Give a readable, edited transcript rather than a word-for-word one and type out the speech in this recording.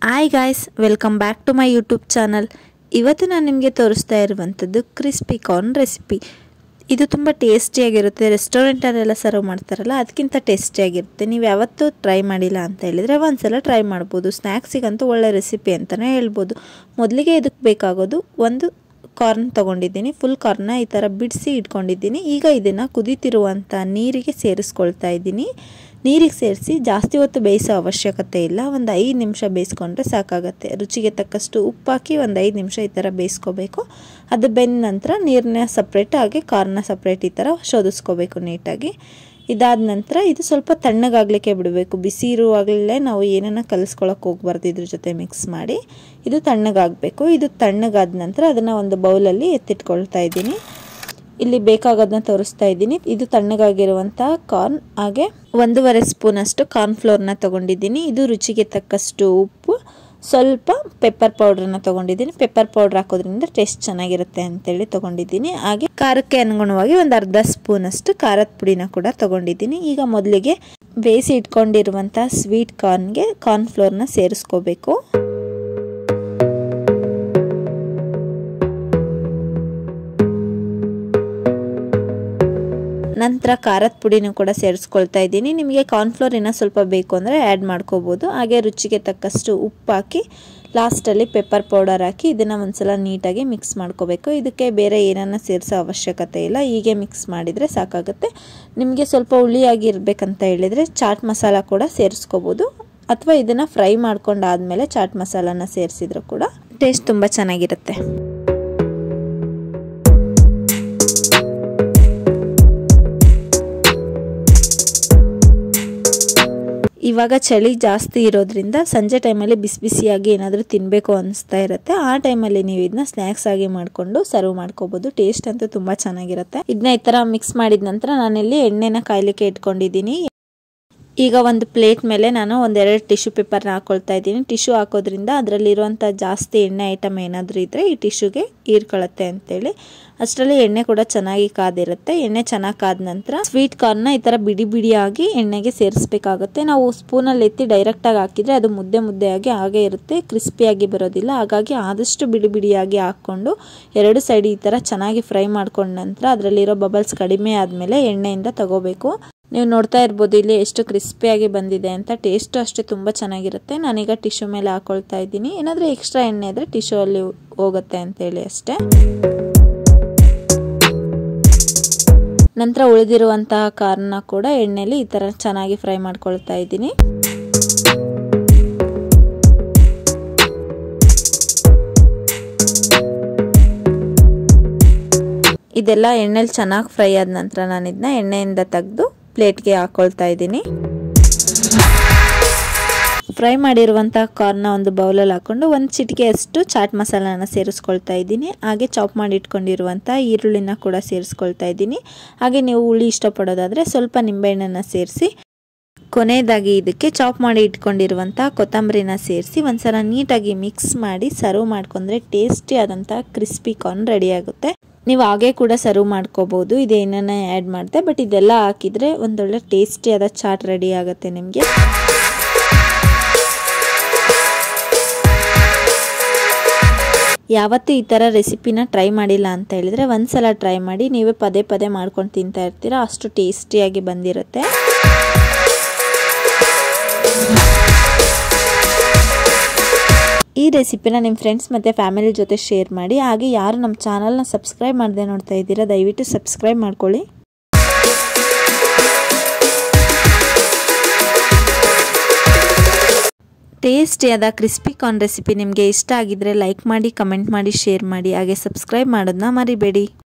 Hi guys, welcome back to my YouTube channel. ಇವತ್ತು ನಾನು ನಿಮಗೆ ತೋರಿಸ್ತಾ ಇರುವಂಥದ್ದು ಕ್ರಿಸ್ಪಿ ಕಾರ್ನ್ ರೆಸಿಪಿ. ಇದು ತುಂಬ ಟೇಸ್ಟಿಯಾಗಿರುತ್ತೆ. ರೆಸ್ಟೋರೆಂಟಲ್ಲೆಲ್ಲ ಸರ್ವ್ ಮಾಡ್ತಾರಲ್ಲ, ಅದಕ್ಕಿಂತ ಟೇಸ್ಟಿಯಾಗಿರುತ್ತೆ. ನೀವು ಯಾವತ್ತೂ ಟ್ರೈ ಮಾಡಿಲ್ಲ ಅಂತ ಹೇಳಿದರೆ ಒಂದ್ಸಲ ಟ್ರೈ ಮಾಡ್ಬೋದು. ಸ್ನ್ಯಾಕ್ಸಿಗಂತೂ ಒಳ್ಳೆ ರೆಸಿಪಿ ಅಂತಲೇ ಹೇಳ್ಬೋದು. ಮೊದಲಿಗೆ ಇದಕ್ಕೆ ಬೇಕಾಗೋದು ಒಂದು ಕಾರ್ನ್ ತೊಗೊಂಡಿದ್ದೀನಿ. ಫುಲ್ ಕಾರ್ನ ಈ ಥರ ಬಿಡಿಸಿ ಇಟ್ಕೊಂಡಿದ್ದೀನಿ. ಈಗ ಇದನ್ನು ಕುದೀತಿರುವಂಥ ನೀರಿಗೆ ಸೇರಿಸ್ಕೊಳ್ತಾ ಇದ್ದೀನಿ. ನೀರಿಗೆ ಸೇರಿಸಿ ಜಾಸ್ತಿ ಹೊತ್ತು ಬೇಯಿಸೋ ಅವಶ್ಯಕತೆ ಇಲ್ಲ. ಒಂದು 5 ನಿಮಿಷ ಬೇಯಿಸ್ಕೊಂಡ್ರೆ ಸಾಕಾಗತ್ತೆ. ರುಚಿಗೆ ತಕ್ಕಷ್ಟು ಉಪ್ಪು ಹಾಕಿ ಒಂದು 5 ನಿಮಿಷ ಈ ಥರ ಬೇಯಿಸ್ಕೋಬೇಕು. ಅದು ಬೆಂದ ನಂತರ ನೀರನ್ನ ಸಪ್ರೇಟ್ ಹಾಗೆ ಕಾರ್ನ ಸಪ್ರೇಟ್ ಈ ಥರ ಶೋಧಿಸ್ಕೋಬೇಕು ನೀಟಾಗಿ. ಇದಾದ ನಂತರ ಇದು ಸ್ವಲ್ಪ ತಣ್ಣಗಾಗಲಿಕ್ಕೆ ಬಿಡಬೇಕು. ಬಿಸಿ ಇರುವಾಗಲೇ ನಾವು ಏನನ್ನ ಕಲಿಸ್ಕೊಳ್ಳೋಕೆ ಹೋಗ್ಬಾರ್ದು. ಇದ್ರ ಜೊತೆ ಮಿಕ್ಸ್ ಮಾಡಿ ಇದು ತಣ್ಣಗಾಗಬೇಕು. ಇದು ತಣ್ಣಗಾದ ನಂತರ ಅದನ್ನು ಒಂದು ಬೌಲಲ್ಲಿ ಎತ್ತಿಟ್ಕೊಳ್ತಾ ಇದ್ದೀನಿ. ಇಲ್ಲಿ ಬೇಕಾಗೋದನ್ನ ತೋರಿಸ್ತಾ ಇದ್ದೀನಿ. ಇದು ತಣ್ಣಗಾಗಿರುವಂಥ ಕಾರ್ನ್, ಹಾಗೆ 1.5 ಸ್ಪೂನಷ್ಟು ಕಾರ್ನ್ ಫ್ಲೋರ್ನ ತೊಗೊಂಡಿದ್ದೀನಿ. ಇದು ರುಚಿಗೆ ತಕ್ಕಷ್ಟು ಉಪ್ಪು, ಸ್ವಲ್ಪ ಪೆಪ್ಪರ್ ಪೌಡ್ರನ್ನ ತೊಗೊಂಡಿದ್ದೀನಿ. ಪೆಪ್ಪರ್ ಪೌಡ್ರ್ ಹಾಕೋದ್ರಿಂದ ಟೇಸ್ಟ್ ಚೆನ್ನಾಗಿರುತ್ತೆ ಅಂತೇಳಿ ತೊಗೊಂಡಿದ್ದೀನಿ. ಹಾಗೆ ಖಾರಕ್ಕೆ ಅನುಗುಣವಾಗಿ ಒಂದು 1/2 ಸ್ಪೂನಷ್ಟು ಖಾರದ ಪುಡಿನ ಕೂಡ ತೊಗೊಂಡಿದ್ದೀನಿ. ಈಗ ಮೊದಲಿಗೆ ಬೇಯಿಸಿ ಇಟ್ಕೊಂಡಿರುವಂಥ ಸ್ವೀಟ್ ಕಾರ್ನ್ಗೆ ಕಾರ್ನ್ ಫ್ಲೋರ್ನ ಸೇರಿಸ್ಕೋಬೇಕು. ನಂತರ ಖಾರದ ಪುಡಿನೂ ಕೂಡ ಸೇರಿಸ್ಕೊಳ್ತಾ ಇದ್ದೀನಿ. ನಿಮಗೆ ಕಾರ್ನ್ಫ್ಲೋರ್ ಇನ್ನೂ ಸ್ವಲ್ಪ ಬೇಕು ಅಂದರೆ ಆ್ಯಡ್ ಮಾಡ್ಕೋಬೋದು. ಹಾಗೆ ರುಚಿಗೆ ತಕ್ಕಷ್ಟು ಉಪ್ಪು ಹಾಕಿ ಲಾಸ್ಟಲ್ಲಿ ಪೆಪ್ಪರ್ ಪೌಡರ್ ಹಾಕಿ ಇದನ್ನು ಒಂದ್ಸಲ ನೀಟಾಗಿ ಮಿಕ್ಸ್ ಮಾಡ್ಕೋಬೇಕು. ಇದಕ್ಕೆ ಬೇರೆ ಏನನ್ನ ಸೇರಿಸೋ ಅವಶ್ಯಕತೆ ಇಲ್ಲ. ಹೀಗೆ ಮಿಕ್ಸ್ ಮಾಡಿದರೆ ಸಾಕಾಗುತ್ತೆ. ನಿಮಗೆ ಸ್ವಲ್ಪ ಹುಳಿಯಾಗಿರ್ಬೇಕಂತ ಹೇಳಿದರೆ ಚಾಟ್ ಮಸಾಲ ಕೂಡ ಸೇರಿಸ್ಕೋಬೋದು, ಅಥವಾ ಇದನ್ನು ಫ್ರೈ ಮಾಡ್ಕೊಂಡಾದ್ಮೇಲೆ ಚಾಟ್ ಮಸಾಲಾನ ಸೇರಿಸಿದ್ರು ಕೂಡ ಟೇಸ್ಟ್ ತುಂಬ ಚೆನ್ನಾಗಿರುತ್ತೆ. ಇವಾಗ ಚಳಿ ಜಾಸ್ತಿ ಇರೋದ್ರಿಂದ ಸಂಜೆ ಟೈಮಲ್ಲಿ ಬಿಸಿ ಬಿಸಿಯಾಗಿ ಏನಾದರೂ ತಿನ್ನಬೇಕು ಅನಿಸ್ತಾ ಇರುತ್ತೆ. ಆ ಟೈಮಲ್ಲಿ ನೀವು ಇದನ್ನ ಸ್ನ್ಯಾಕ್ಸ್ ಆಗಿ ಮಾಡಿಕೊಂಡು ಸರ್ವ್ ಮಾಡ್ಕೋಬೋದು. ಟೇಸ್ಟ್ ಅಂತೂ ತುಂಬ ಚೆನ್ನಾಗಿರುತ್ತೆ. ಇದನ್ನ ಈ ಥರ ಮಿಕ್ಸ್ ಮಾಡಿದ ನಂತರ ನಾನಿಲ್ಲಿ ಎಣ್ಣೆನ ಕಾಯಲಿಕ್ಕೆ ಇಟ್ಕೊಂಡಿದ್ದೀನಿ. ಈಗ ಒಂದು ಪ್ಲೇಟ್ ಮೇಲೆ ನಾನು 1-2 ಟಿಶ್ಯೂ ಪೇಪರ್ನ ಹಾಕೊಳ್ತಾ ಇದ್ದೀನಿ. ಟಿಶ್ಯೂ ಹಾಕೋದ್ರಿಂದ ಅದರಲ್ಲಿರುವಂಥ ಜಾಸ್ತಿ ಎಣ್ಣೆ ಐಟಮ್ ಏನಾದರೂ ಇದ್ದರೆ ಈ ಟಿಶ್ಯೂಗೆ ಹೀರ್ಕೊಳ್ಳುತ್ತೆ ಅಂತೇಳಿ. ಅಷ್ಟರಲ್ಲಿ ಎಣ್ಣೆ ಕೂಡ ಚೆನ್ನಾಗಿ ಕಾದಿರುತ್ತೆ. ಎಣ್ಣೆ ಚೆನ್ನಾಗಿ ಕಾದ ನಂತರ ಸ್ವೀಟ್ ಕಾರ್ನ್ನ ಈ ಥರ ಬಿಡಿ ಬಿಡಿಯಾಗಿ ಎಣ್ಣೆಗೆ ಸೇರಿಸಬೇಕಾಗುತ್ತೆ. ನಾವು ಸ್ಪೂನಲ್ಲಿ ಎತ್ತಿ ಡೈರೆಕ್ಟಾಗಿ ಹಾಕಿದರೆ ಅದು ಮುದ್ದೆ ಮುದ್ದೆಯಾಗಿ ಹಾಗೆ ಇರುತ್ತೆ, ಕ್ರಿಸ್ಪಿಯಾಗಿ ಬರೋದಿಲ್ಲ. ಹಾಗಾಗಿ ಆದಷ್ಟು ಬಿಡಿ ಬಿಡಿಯಾಗಿ ಹಾಕ್ಕೊಂಡು 2 ಸೈಡ್ ಈ ಥರ ಚೆನ್ನಾಗಿ ಫ್ರೈ ಮಾಡ್ಕೊಂಡ ನಂತರ ಅದರಲ್ಲಿರೋ ಬಬಲ್ಸ್ ಕಡಿಮೆ ಆದಮೇಲೆ ಎಣ್ಣೆಯಿಂದ ತಗೋಬೇಕು. ನೀವು ನೋಡ್ತಾ ಇರ್ಬೋದು ಇಲ್ಲಿ ಎಷ್ಟು ಕ್ರಿಸ್ಪಿಯಾಗಿ ಬಂದಿದೆ ಅಂತ. ಟೇಸ್ಟು ಅಷ್ಟೇ ತುಂಬ ಚೆನ್ನಾಗಿರುತ್ತೆ. ನಾನೀಗ ಟಿಶ್ಯೂ ಮೇಲೆ ಹಾಕೊಳ್ತಾ ಇದ್ದೀನಿ. ಏನಾದರೂ ಎಕ್ಸ್ಟ್ರಾ ಎಣ್ಣೆ ಇದ್ದರೆ ಟಿಶ್ಯೂ ಅಲ್ಲಿ ಹೋಗುತ್ತೆ ಅಂತೇಳಿ ಅಷ್ಟೇ. ನಂತರ ಉಳಿದಿರುವಂತಹ ಕಾರ್ನ ಕೂಡ ಎಣ್ಣೆಲಿ ಈ ಥರ ಚೆನ್ನಾಗಿ ಫ್ರೈ ಮಾಡ್ಕೊಳ್ತಾ ಇದ್ದೀನಿ. ಇದೆಲ್ಲ ಎಣ್ಣೆಲಿ ಚೆನ್ನಾಗಿ ಫ್ರೈ ಆದ ನಂತರ ನಾನು ಇದನ್ನ ಎಣ್ಣೆಯಿಂದ ತೆಗೆದು ಪ್ಲೇಟ್ಗೆ ಹಾಕೊಳ್ತಾ ಇದ್ದೀನಿ. ಫ್ರೈ ಮಾಡಿರುವಂಥ ಕಾರ್ನ ಒಂದು ಬೌಲಲ್ಲಿ ಹಾಕ್ಕೊಂಡು 1 ಚಿಟಿಕೆಯಷ್ಟು ಚಾಟ್ ಮಸಾಲಾನ ಸೇರಿಸ್ಕೊಳ್ತಾ ಇದ್ದೀನಿ. ಹಾಗೆ ಚಾಪ್ ಮಾಡಿ ಇಟ್ಕೊಂಡಿರುವಂಥ ಈರುಳ್ಳಿನ ಕೂಡ ಸೇರಿಸ್ಕೊಳ್ತಾ ಇದ್ದೀನಿ. ಹಾಗೆ ನೀವು ಹುಳಿ ಇಷ್ಟಪಡೋದಾದರೆ ಸ್ವಲ್ಪ ನಿಂಬೆಹಣ್ಣನ್ನು ಸೇರಿಸಿ, ಕೊನೆಯದಾಗಿ ಇದಕ್ಕೆ ಚಾಪ್ ಮಾಡಿ ಇಟ್ಕೊಂಡಿರುವಂಥ ಕೊತ್ತಂಬರಿನ ಸೇರಿಸಿ ಒಂದ್ಸಲ ನೀಟಾಗಿ ಮಿಕ್ಸ್ ಮಾಡಿ ಸರ್ವ್ ಮಾಡ್ಕೊಂಡ್ರೆ ಟೇಸ್ಟಿ ಆದಂಥ ಕ್ರಿಸ್ಪಿ ಕಾರ್ನ್ ರೆಡಿ ಆಗುತ್ತೆ. ನೀವು ಹಾಗೆ ಕೂಡ ಸರ್ವ್ ಮಾಡ್ಕೋಬೋದು. ಇದೇನನ್ನ ಆ್ಯಡ್ ಮಾಡಿದೆ, ಬಟ್ ಇದೆಲ್ಲ ಹಾಕಿದರೆ ಒಂದೊಳ್ಳೆ ಟೇಸ್ಟಿಯಾದ ಚಾಟ್ ರೆಡಿ ಆಗುತ್ತೆ ನಿಮಗೆ. ಯಾವತ್ತೂ ಈ ಥರ ರೆಸಿಪಿನ ಟ್ರೈ ಮಾಡಿಲ್ಲ ಅಂತ ಹೇಳಿದರೆ ಒಂದ್ಸಲ ಟ್ರೈ ಮಾಡಿ. ನೀವೇ ಪದೇ ಪದೇ ಮಾಡ್ಕೊಂಡು ತಿಂತಾ ಇರ್ತೀರಾ, ಅಷ್ಟು ಟೇಸ್ಟಿಯಾಗಿ ಬಂದಿರುತ್ತೆ. ಈ ರೆಸಿಪಿನ ನಿಮ್ಮ ಫ್ರೆಂಡ್ಸ್ ಮತ್ತು ಫ್ಯಾಮಿಲಿ ಜೊತೆ ಶೇರ್ ಮಾಡಿ. ಹಾಗೆ ಯಾರು ನಮ್ಮ ಚಾನಲ್ನ ಸಬ್ಸ್ಕ್ರೈಬ್ ಮಾಡದೆ ನೋಡ್ತಾ ಇದ್ದೀರಾ ದಯವಿಟ್ಟು ಸಬ್ಸ್ಕ್ರೈಬ್ ಮಾಡ್ಕೊಳ್ಳಿ. ಟೇಸ್ಟಿಯಾದ ಕ್ರಿಸ್ಪಿ ಕಾರ್ನ್ ರೆಸಿಪಿ ನಿಮಗೆ ಇಷ್ಟ ಆಗಿದ್ರೆ ಲೈಕ್ ಮಾಡಿ, ಕಮೆಂಟ್ ಮಾಡಿ, ಶೇರ್ ಮಾಡಿ. ಹಾಗೆ ಸಬ್ಸ್ಕ್ರೈಬ್ ಮಾಡೋದನ್ನ ಮರಿಬೇಡಿ.